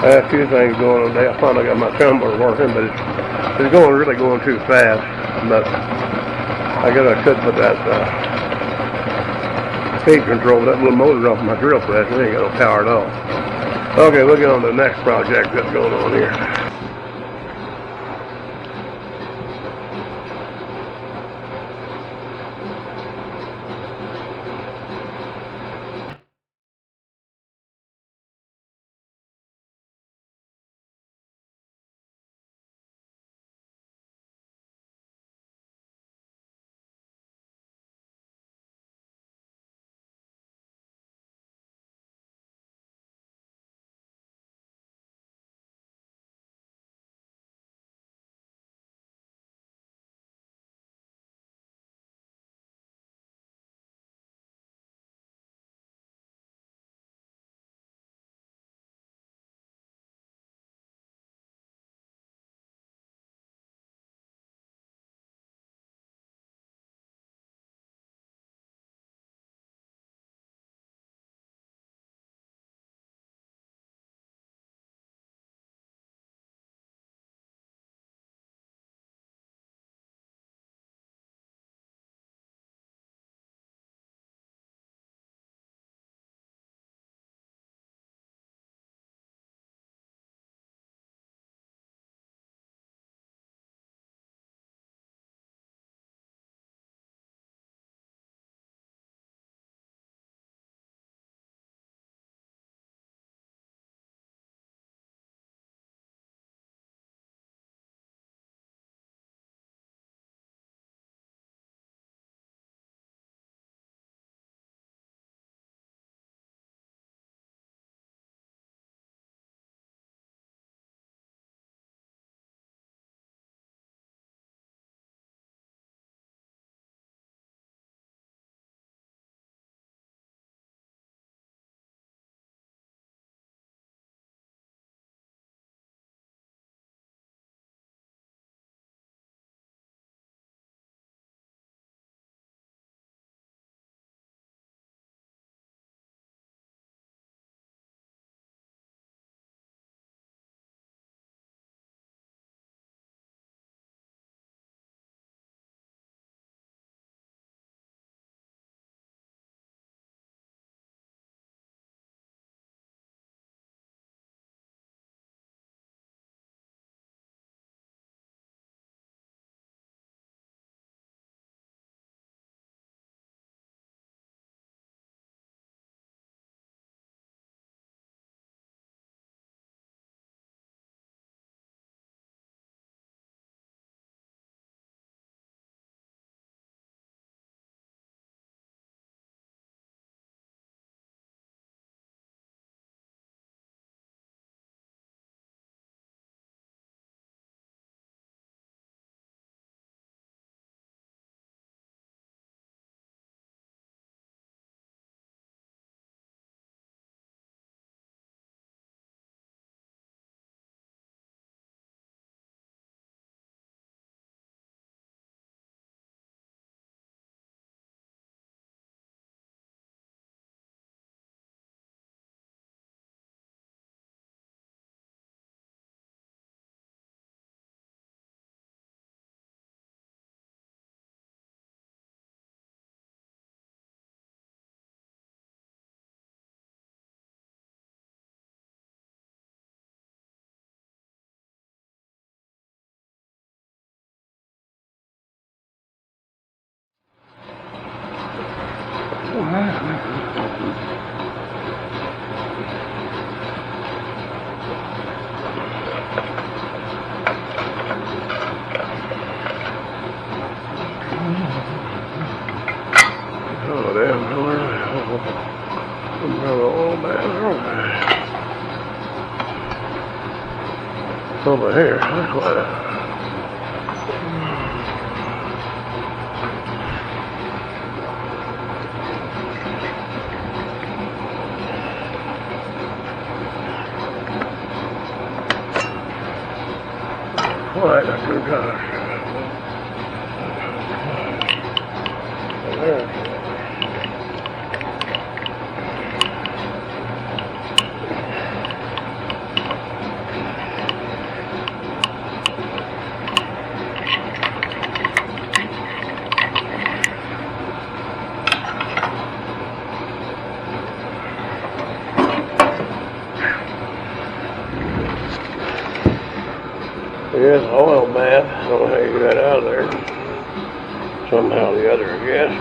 I had a few things going on today. I finally got my tumbler working, but it's really going too fast. But I guess I could put that speed control, that little motor off my drill press. It ain't got no power at all. Okay, we'll get on to the next project that's going on here. Oh, damn. Over here. That's what Right, that's good gosh. There. Yes, oil bath. I don't know how you get that out of there. Somehow or the other, I guess.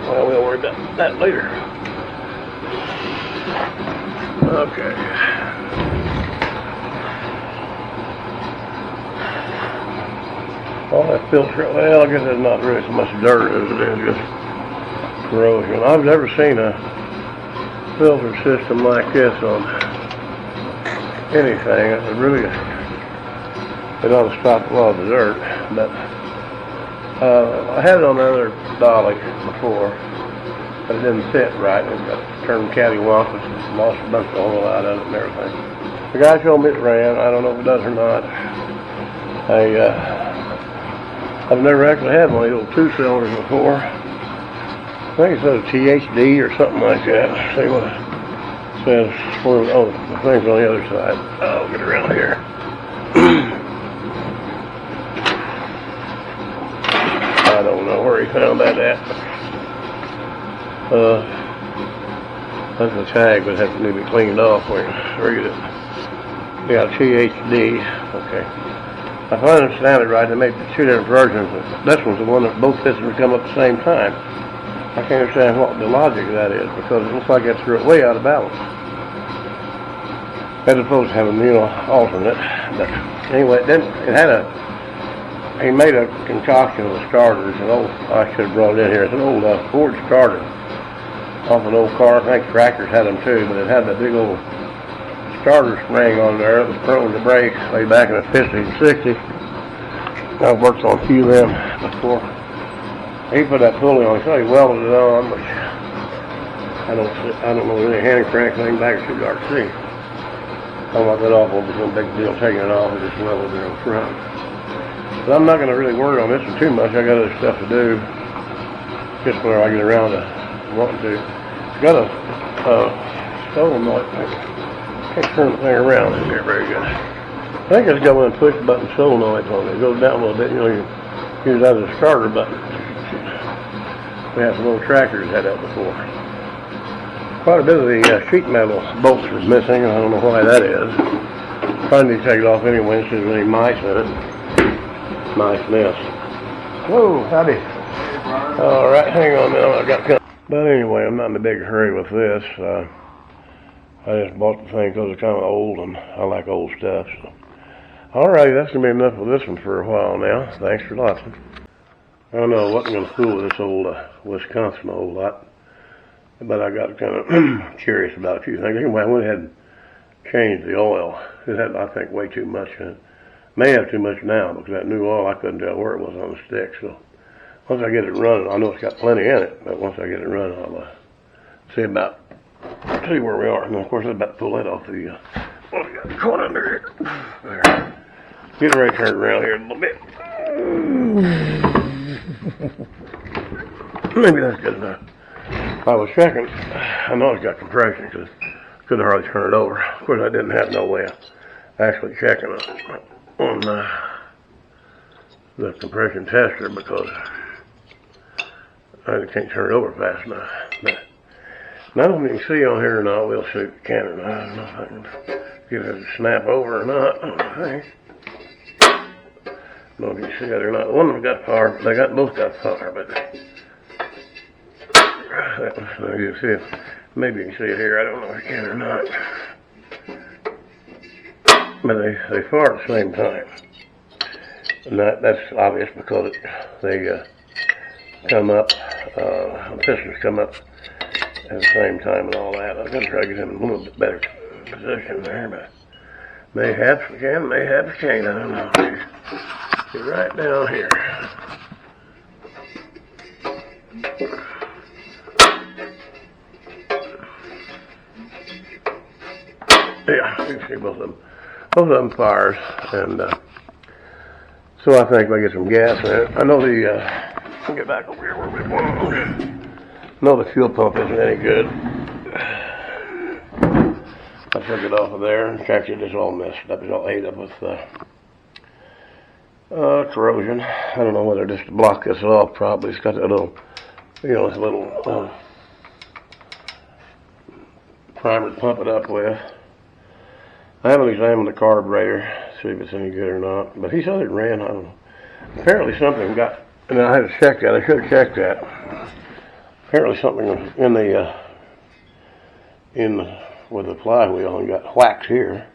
Well, we'll worry about that later. Okay. All that filter, well, I guess there's not really so much dirt as it is just corrosion. I've never seen a filter system like this on anything. It really, it ought to stop a lot of the dirt. But I had it on another dolly before, but it didn't fit right. It got turned cattywampus, lost a bunch of oil out of it and everything. The guy told me it ran. I don't know if it does or not. I've never actually had one of these little two-cylinders before. I think it says THD or something like that. Let's see what it says. Oh, the thing's on the other side. Oh, get around here. I don't know where he found that at. That's the tag would have to be cleaned off when you read it. Yeah, THD. Okay. If I understand it right, they made two different versions. This one's the one that both pistons come up at the same time. I can't understand what the logic of that is, because it looks like it threw it way out of balance. As opposed to having, alternate. But anyway, he made a concoction of starters. I should have brought it in here. It's an old Ford starter off an old car. I think tractors had them too, but it had that big old starter spring on there. It was prone to break way back in the 50s and 60s. I've worked on a few of them before. He put that pulley on, so he welded it on, but I don't know any hand crank thing back, it's too dark to see. I like that off, won't be no big deal taking it off and just welded it in front. But I'm not going to really worry on this one too much. I got other stuff to do, just whenever I get around to wanting to. It's got a solenoid. Can't turn the thing around in here very good. I think it's got one of them push button solenoids on it. It goes down a little bit, you use that as a starter button. We have some old tractors had that before. Quite a bit of the sheet metal bolts is missing, and I don't know why that is. Probably need to take it off anyway, since there's any mice in it. Nice mess. Whoa, howdy. All right, hang on a minute. I got to. But anyway, I'm not in a big hurry with this. I just bought the thing because it's kind of old, and I like old stuff. So. All right, that's going to be enough of this one for a while now. Thanks for watching. I don't know, I wasn't going to fool with this old Wisconsin a whole lot, but I got kind of curious about a few things. Anyway, I went ahead and changed the oil. It had, I think, way too much in it. May have too much now, because that new oil, I couldn't tell where it was on the stick. So once I get it running, I know it's got plenty in it, but once I get it running, I'll see where we are. And of course, I'm about to pull that off the, what we got caught under here. There. Getting ready to turn around here a little bit. Maybe that's good enough. I was checking. I know it's got compression because I couldn't hardly turn it over. Of course, I didn't have no way of actually checking on the compression tester because I can't turn it over fast enough. But I don't know if you can see on here or not. We'll see if we can or not. I don't know if I can get it to snap over or not. I don't think. I don't know if you can see it or not. One of them got far. They both got far, but you can see it. Maybe you can see it here. I don't know if you can or not. But they far at the same time. And that's obvious because they come up, the pistons come up at the same time and all that. I've got to try to get them in a little bit better position there, but mayhaps we can, mayhaps we can't. I don't know. Get right down here. Yeah, you can see both of them. Both of them fires, and so I think I get some gas in it. I know I'll get back over here where we want. I know the fuel pump isn't any good. I took it off of there, and actually it's all messed up. It's all ate up with corrosion. I don't know whether just to block this off, probably. It's got that little, this little primer to pump it up with. I haven't examined the carburetor, see if it's any good or not. But he said it ran. I don't know. Apparently something got, and I had to check that. I should have checked that. Apparently something was in with the flywheel and got whacks here.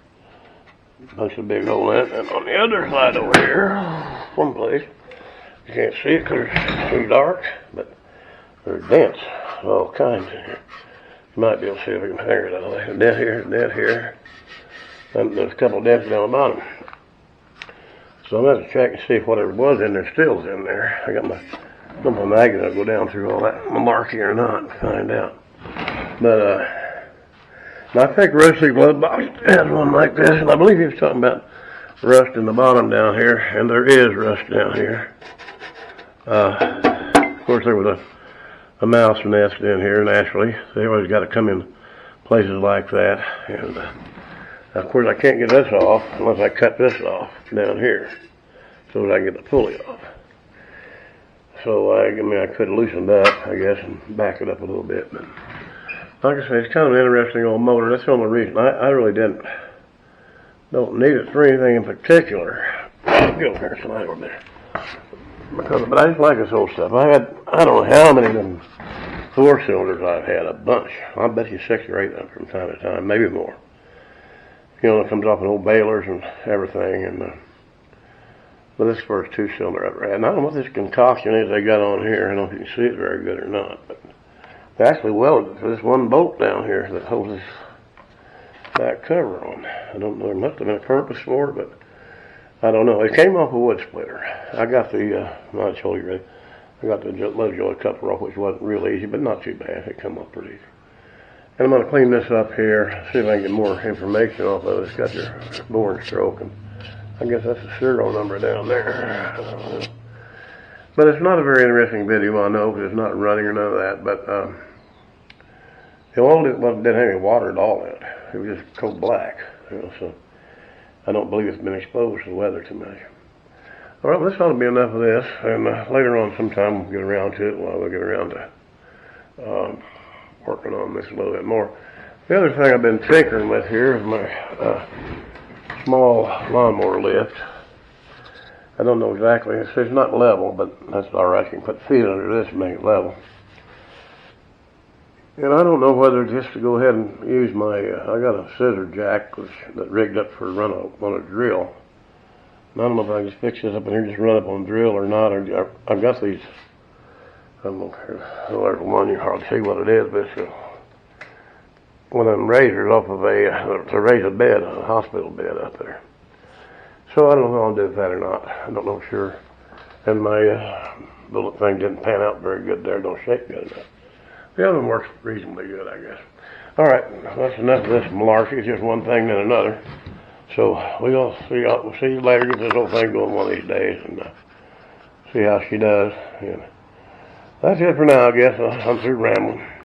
A bunch of big hole in it. And on the other side over here, one place, you can't see it because it's too dark, but there's dents of all kinds in here. You might be able to see if we can figure it out. There's a dent here, a dent here. And there's a couple of dents down the bottom. So I'm going to have to check and see if whatever was in there still is in there. I got my magnet. I'll go down through all that malarkey or not and find out. But I think Rusty Blood Box has one like this, and I believe he was talking about rust in the bottom down here, and there is rust down here. Of course, there was a mouse nest in here naturally. They always got to come in places like that, and of course I can't get this off unless I cut this off down here so that I can get the pulley off. So I could loosen it up, I guess, and back it up a little bit. But like I say, it's kind of an interesting old motor. That's the only reason I really don't need it for anything in particular. Get over here, somebody over there. But I just like this old stuff. I don't know how many of them 4-cylinders I've had, a bunch. I bet you 6 or 8 of them from time to time, maybe more. You know, it comes off in old balers and everything, and but this is the first 2-cylinder I've ever had. And I don't know what this concoction is they got on here. I don't know if you can see it very good or not, but they actually welded it for this one bolt down here that holds this back cover on. I don't know, there must have been a purpose for it, but I don't know. It came off a wood splitter. I got the, I told you already, I got the Lovejoy coupler off, which wasn't real easy, but not too bad. It come off pretty easy. And I'm going to clean this up here, see if I can get more information off of it. It's got your boring stroke, and I guess that's the serial number down there. But it's not a very interesting video, I know, because it's not running or none of that. But the oil didn't have any water at all in it. It was just coal black, you know, so I don't believe it's been exposed to the weather too much. All right, well, this ought to be enough of this, and later on sometime we'll get around to it. We'll get around to working on this a little bit more. The other thing I've been tinkering with here is my small lawnmower lift. I don't know exactly. It's not level, but that's all right. You can put feet under this and make it level. And I don't know whether just to go ahead and use my, I got a scissor jack that rigged up for run on a drill. And I don't know if I can just fix this up in here, just run up on a drill or not. Or I've got these, I don't know, there's one, you can hardly see what it is, but it's one of them razors off of to raise a bed, a hospital bed up there. So I don't know if I'll do that or not. I don't know for sure. And my little thing didn't pan out very good there. Don't shake good enough. The other one works reasonably good, I guess. All right, that's enough of this malarkey. It's just one thing then another. So we'll see you later. Get this whole thing going one of these days and see how she does. And that's it for now, I guess. I'm through rambling.